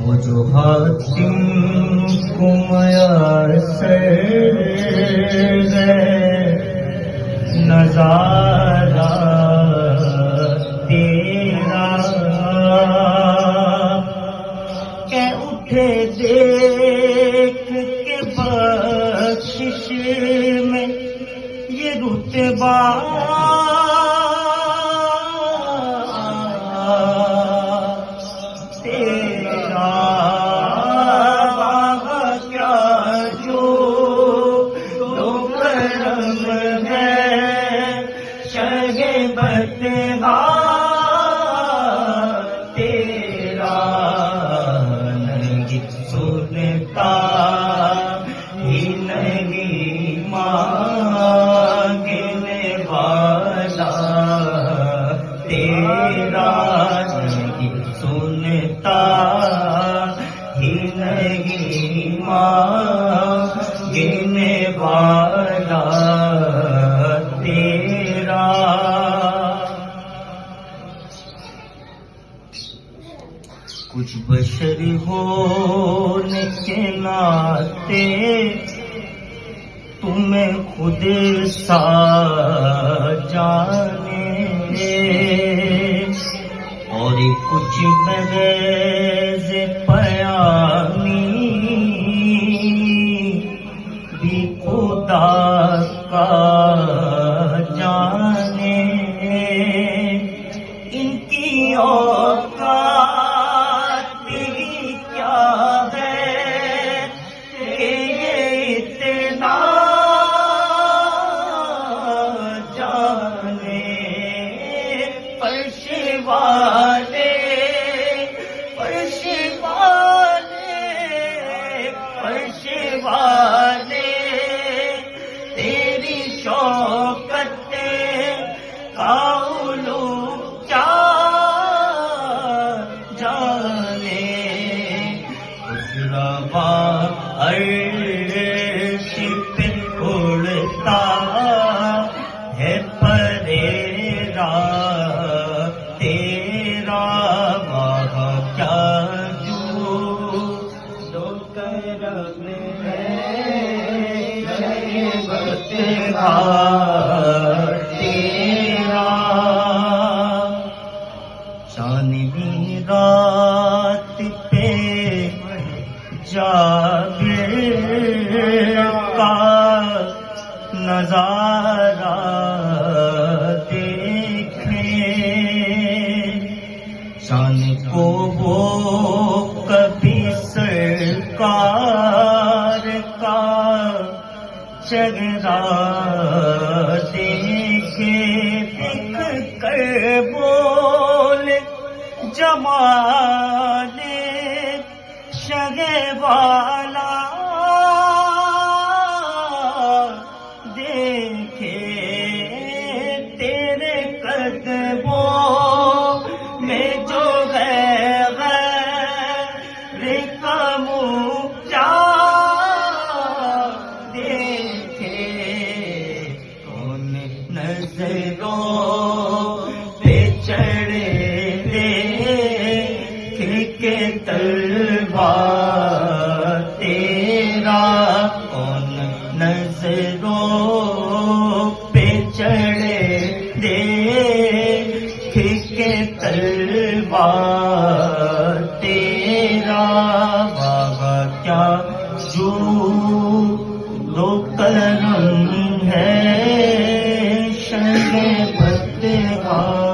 وہ جو حاتم کو میسر ہے نظارہ تیرا کہ اٹھے دیکھ کے بخشش میں یہ رتبہ تیرا کیا جو تو کرم ہے شہ بدہا تیرا نہیں سنتا ہی نہیں مانگنے والا تیرا نہیں سنتا ہی نہیں مانگنے والا تیرا کچھ بشر ہونے کے ناطے تمہیں خود سا جانے اور کچھ بغیر پیامی بھی خدا کا جانے ان کی اوقات بھی کیا ہے کہ یہ اتنا جانے فرش والے فرش والے فرش والے تیری شوکت کا علو کیا جانے اس روا عرش پہ اڑتا ہے پریرا تیرا وہاں کیا جو کرم ہے تیرا چاندنی رات پہ جابر کا نظارہ دیکھیں چاند کو وہ کبھی سرکار کا چہرہ دیکھے دیکھ کر بول جمال شہ والا دیکھے تیرے قدموں میں جو ہے غیر کا مونچا دیکھے کون نظروں پہ چڑھے کہ تلوار تیرا کون نظروں پہ چڑھے دیکھ کے تلوار تیرا بابا کیا جو دو کرم ہے شہ بدہا